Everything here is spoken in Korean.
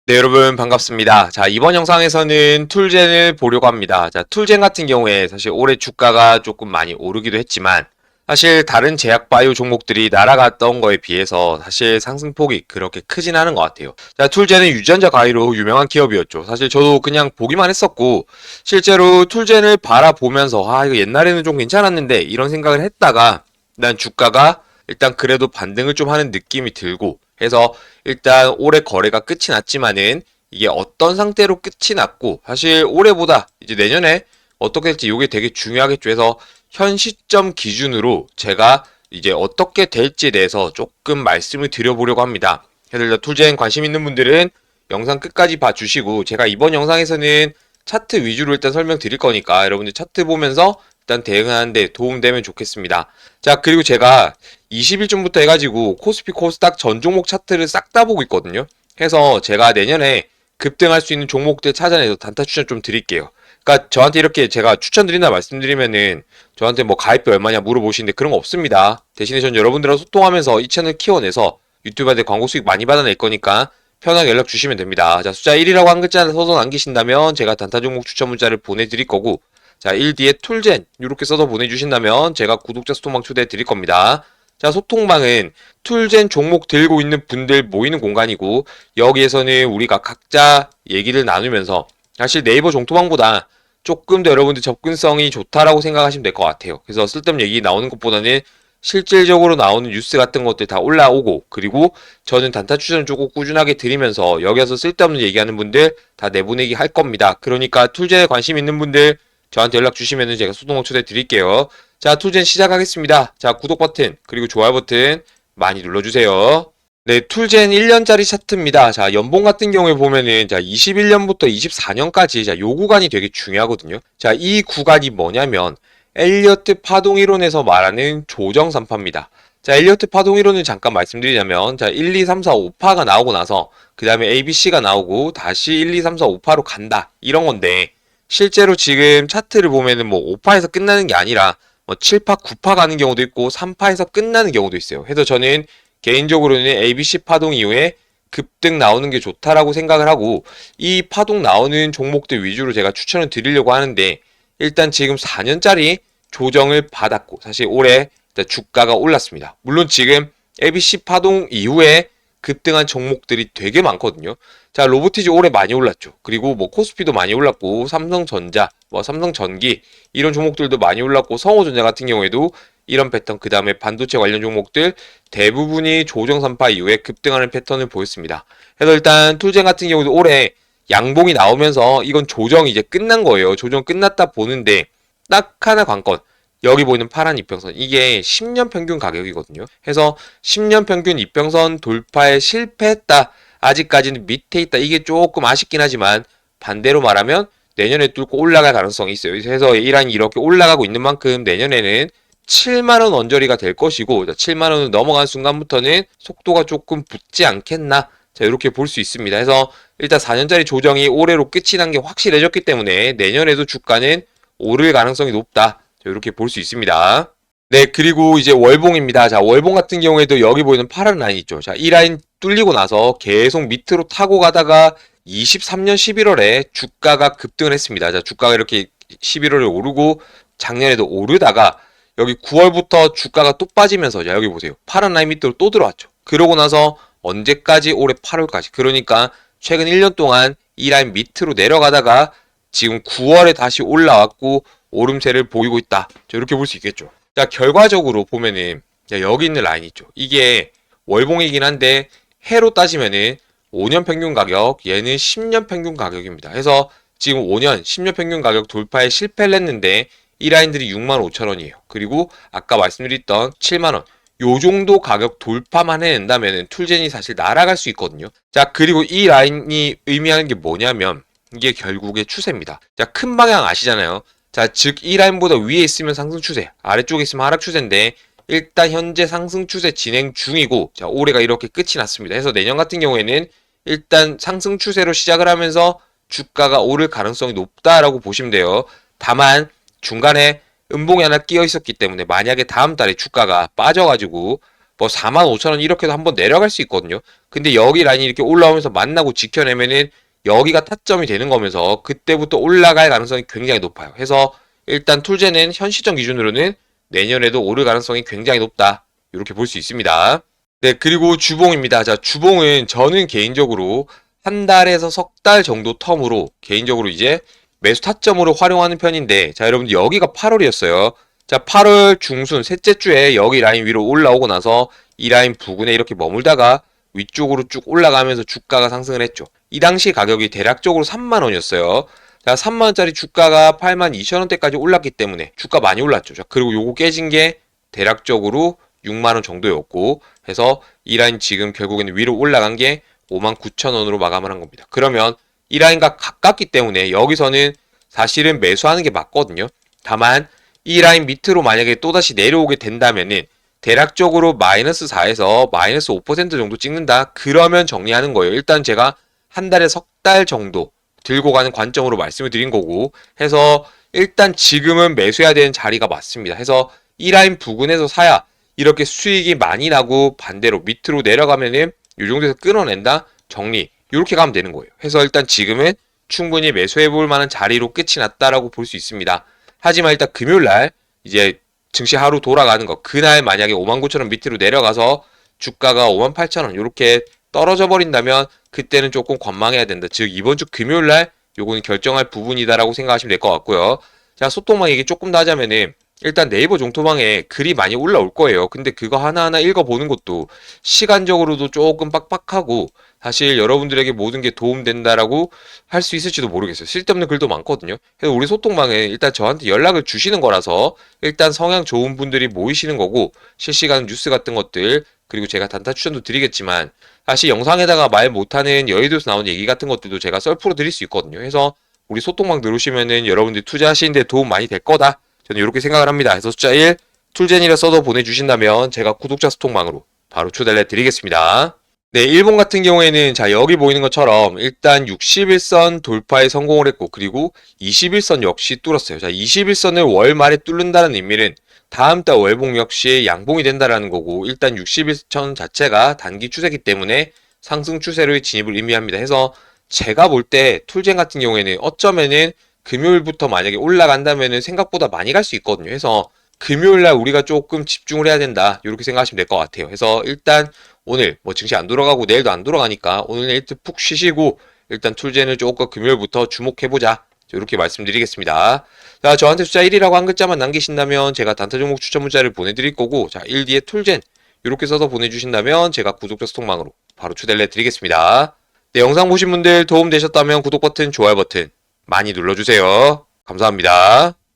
네, 여러분 반갑습니다. 자, 이번 영상에서는 툴젠을 보려고 합니다. 자, 툴젠 같은 경우에 사실 올해 주가가 조금 많이 오르기도 했지만 사실 다른 제약 바이오 종목들이 날아갔던 거에 비해서 사실 상승폭이 그렇게 크진 않은 것 같아요. 자, 툴젠은 유전자 가위로 유명한 기업이었죠. 사실 저도 그냥 보기만 했었고 실제로 툴젠을 바라보면서 이거 옛날에는 좀 괜찮았는데 이런 생각을 했다가 난 주가가 일단 그래도 반등을 좀 하는 느낌이 들고 해서 일단 올해 거래가 끝이 났지만은 이게 어떤 상태로 끝이 났고 사실 올해보다 이제 내년에 어떻게 될지 이게 되게 중요하겠죠. 해서 현 시점 기준으로 제가 이제 어떻게 될지에 대해서 조금 말씀을 드려보려고 합니다. 그래서 일단 툴젠 관심 있는 분들은 영상 끝까지 봐주시고 제가 이번 영상에서는 차트 위주로 일단 설명드릴 거니까 여러분들 차트 보면서 일단 대응하는 데 도움되면 좋겠습니다. 자, 그리고 제가 20일 전부터 해가지고 코스피 코스닥 전 종목 차트를 싹 다 보고 있거든요. 해서 제가 내년에 급등할 수 있는 종목들 찾아내서 단타 추천 좀 드릴게요. 그러니까 저한테 이렇게 제가 추천드린다 말씀드리면은 저한테 뭐 가입비 얼마냐 물어보시는데 그런 거 없습니다. 대신에 전 여러분들하고 소통하면서 이 채널 키워내서 유튜브한테 광고 수익 많이 받아낼 거니까 편하게 연락 주시면 됩니다. 자, 숫자 1이라고 한 글자 써서 남기신다면 제가 단타 종목 추천 문자를 보내드릴 거고, 자, 1 뒤에 툴젠 이렇게 써서 보내주신다면 제가 구독자 소통방 초대해 드릴 겁니다. 자, 소통방은 툴젠 종목 들고 있는 분들 모이는 공간이고 여기에서는 우리가 각자 얘기를 나누면서 사실 네이버 종토방보다 조금 더 여러분들 접근성이 좋다라고 생각하시면 될 것 같아요. 그래서 쓸데없는 얘기 나오는 것보다는 실질적으로 나오는 뉴스 같은 것들 다 올라오고 그리고 저는 단타 추천 조금 꾸준하게 드리면서 여기서 쓸데없는 얘기하는 분들 다 내보내기 할 겁니다. 그러니까 툴젠에 관심 있는 분들 저한테 연락 주시면 제가 소통방 초대 드릴게요. 자, 툴젠 시작하겠습니다. 자, 구독 버튼 그리고 좋아요 버튼 많이 눌러주세요. 네, 툴젠 1년짜리 차트입니다. 자, 연봉 같은 경우에 보면은, 자, 21년부터 24년까지, 자, 요 구간이 되게 중요하거든요. 자, 이 구간이 뭐냐면, 엘리어트 파동 이론에서 말하는 조정 산파입니다. 자, 엘리어트 파동 이론을 잠깐 말씀드리자면, 자, 1, 2, 3, 4, 5파가 나오고 나서, 그 다음에 ABC가 나오고, 다시 1, 2, 3, 4, 5파로 간다. 이런 건데, 실제로 지금 차트를 보면은 뭐 5파에서 끝나는 게 아니라, 뭐 7파, 9파 가는 경우도 있고, 3파에서 끝나는 경우도 있어요. 그래서 저는 개인적으로는 ABC 파동 이후에 급등 나오는 게 좋다라고 생각을 하고 이 파동 나오는 종목들 위주로 제가 추천을 드리려고 하는데 일단 지금 4년짜리 조정을 받았고 사실 올해 주가가 올랐습니다. 물론 지금 ABC 파동 이후에 급등한 종목들이 되게 많거든요. 자, 로보티즈 올해 많이 올랐죠. 그리고 뭐 코스피도 많이 올랐고 삼성전자, 뭐 삼성전기 이런 종목들도 많이 올랐고 성호전자 같은 경우에도 이런 패턴, 그 다음에 반도체 관련 종목들 대부분이 조정 산파 이후에 급등하는 패턴을 보였습니다. 그래서 일단 툴젠 같은 경우도 올해 양봉이 나오면서 이건 조정이 이제 끝난 거예요. 조정 끝났다 보는데 딱 하나 관건. 여기 보이는 파란 이평선 이게 10년 평균 가격이거든요. 해서 10년 평균 이평선 돌파에 실패했다. 아직까지는 밑에 있다. 이게 조금 아쉽긴 하지만 반대로 말하면 내년에 뚫고 올라갈 가능성이 있어요. 그래서 이 라인이 이렇게 올라가고 있는 만큼 내년에는 7만원 언저리가 될 것이고 7만원을 넘어간 순간부터는 속도가 조금 붙지 않겠나. 자, 이렇게 볼 수 있습니다. 그래서 일단 4년짜리 조정이 올해로 끝이 난 게 확실해졌기 때문에 내년에도 주가는 오를 가능성이 높다. 자, 이렇게 볼 수 있습니다. 네, 그리고 이제 월봉입니다. 자, 월봉 같은 경우에도 여기 보이는 파란 라인 있죠. 자, 이 라인 뚫리고 나서 계속 밑으로 타고 가다가 23년 11월에 주가가 급등을 했습니다. 자, 주가가 이렇게 11월에 오르고 작년에도 오르다가 여기 9월부터 주가가 또 빠지면서 자, 여기 보세요. 파란 라인 밑으로 또 들어왔죠. 그러고 나서 언제까지? 올해 8월까지. 그러니까 최근 1년 동안 이 라인 밑으로 내려가다가 지금 9월에 다시 올라왔고 오름세를 보이고 있다. 자, 이렇게 볼 수 있겠죠. 자, 결과적으로 보면은 여기 있는 라인 있죠. 이게 월봉이긴 한데 해로 따지면은 5년 평균 가격, 얘는 10년 평균 가격입니다. 해서 지금 5년, 10년 평균 가격 돌파에 실패를 했는데 이 라인들이 65,000원이에요. 그리고 아까 말씀드렸던 7만원. 요 정도 가격 돌파만 해낸다면 툴젠이 사실 날아갈 수 있거든요. 자, 그리고 이 라인이 의미하는 게 뭐냐면 이게 결국에 추세입니다. 자, 큰 방향 아시잖아요. 자, 즉 이 라인보다 위에 있으면 상승 추세, 아래쪽에 있으면 하락 추세인데 일단 현재 상승 추세 진행 중이고 자, 올해가 이렇게 끝이 났습니다. 그래서 내년 같은 경우에는 일단 상승 추세로 시작을 하면서 주가가 오를 가능성이 높다라고 보시면 돼요. 다만 중간에 음봉이 하나 끼어 있었기 때문에 만약에 다음 달에 주가가 빠져가지고 뭐 45,000원 이렇게도 한번 내려갈 수 있거든요. 근데 여기 라인이 이렇게 올라오면서 만나고 지켜내면은 여기가 타점이 되는 거면서 그때부터 올라갈 가능성이 굉장히 높아요. 해서 일단 툴제는 현 시점 기준으로는 내년에도 오를 가능성이 굉장히 높다. 이렇게 볼 수 있습니다. 네, 그리고 주봉입니다. 자, 주봉은 저는 개인적으로 한 달에서 석 달 정도 텀으로 개인적으로 이제 매수 타점으로 활용하는 편인데, 자, 여러분들 여기가 8월이었어요. 자, 8월 중순 셋째 주에 여기 라인 위로 올라오고 나서 이 라인 부근에 이렇게 머물다가 위쪽으로 쭉 올라가면서 주가가 상승을 했죠. 이 당시 가격이 대략적으로 3만 원이었어요. 자, 3만 원짜리 주가가 8만 2천 원대까지 올랐기 때문에 주가 많이 올랐죠. 자, 그리고 요거 깨진 게 대략적으로 6만 원 정도였고 해서 이 라인 지금 결국에는 위로 올라간 게 5만 9천 원으로 마감을 한 겁니다. 그러면 이 라인과 가깝기 때문에 여기서는 사실은 매수하는 게 맞거든요. 다만 이 라인 밑으로 만약에 또다시 내려오게 된다면은 대략적으로 마이너스 4에서 마이너스 5% 정도 찍는다. 그러면 정리하는 거예요. 일단 제가 한 달에 석 달 정도 들고 가는 관점으로 말씀을 드린 거고 해서 일단 지금은 매수해야 되는 자리가 맞습니다. 해서 이 라인 부근에서 사야 이렇게 수익이 많이 나고 반대로 밑으로 내려가면은 이 정도에서 끊어낸다. 정리. 이렇게 가면 되는 거예요. 해서 일단 지금은 충분히 매수해 볼 만한 자리로 끝이 났다라고 볼 수 있습니다. 하지만 일단 금요일 날 이제 증시 하루 돌아가는 거 그날 만약에 59,000원 밑으로 내려가서 주가가 58,000원 이렇게 떨어져 버린다면 그때는 조금 관망해야 된다. 즉 이번 주 금요일 날 요거는 결정할 부분이다라고 생각하시면 될 것 같고요. 자, 소통망 얘기 조금 더 하자면은 일단 네이버 종토방에 글이 많이 올라올 거예요. 근데 그거 하나하나 읽어보는 것도 시간적으로도 조금 빡빡하고 사실 여러분들에게 모든 게 도움된다라고 할 수 있을지도 모르겠어요. 쓸데없는 글도 많거든요. 그래서 우리 소통방에 일단 저한테 연락을 주시는 거라서 일단 성향 좋은 분들이 모이시는 거고 실시간 뉴스 같은 것들 그리고 제가 단타 추천도 드리겠지만 사실 영상에다가 말 못하는 여의도에서 나온 얘기 같은 것들도 제가 썰프로 드릴 수 있거든요. 해서 우리 소통방 들어오시면은 여러분들이 투자하시는데 도움 많이 될 거다. 저는 이렇게 생각을 합니다. 그래서 숫자 1, 툴젠이라 써서 보내주신다면 제가 구독자 소통방으로 바로 초대를 해드리겠습니다. 네, 일본 같은 경우에는 자 여기 보이는 것처럼 일단 61선 돌파에 성공을 했고 그리고 21선 역시 뚫었어요. 자 21선을 월 말에 뚫는다는 의미는 다음 달 월봉 역시 양봉이 된다라는 거고 일단 61선 자체가 단기 추세이기 때문에 상승 추세로의 진입을 의미합니다. 해서 제가 볼 때 툴젠 같은 경우에는 어쩌면은 금요일부터 만약에 올라간다면은 생각보다 많이 갈 수 있거든요. 해서 금요일날 우리가 조금 집중을 해야 된다. 이렇게 생각하시면 될 것 같아요. 해서 일단 오늘 뭐 증시 안 돌아가고 내일도 안 돌아가니까 오늘 내일 푹 쉬시고 일단 툴젠을 조금 금요일부터 주목해보자. 이렇게 말씀드리겠습니다. 자, 저한테 숫자 1이라고 한 글자만 남기신다면 제가 단타 종목 추천 문자를 보내드릴 거고 자, 1 뒤에 툴젠 이렇게 써서 보내주신다면 제가 구독자 소통망으로 바로 초대를 해드리겠습니다. 네, 영상 보신 분들 도움 되셨다면 구독 버튼, 좋아요 버튼 많이 눌러주세요. 감사합니다.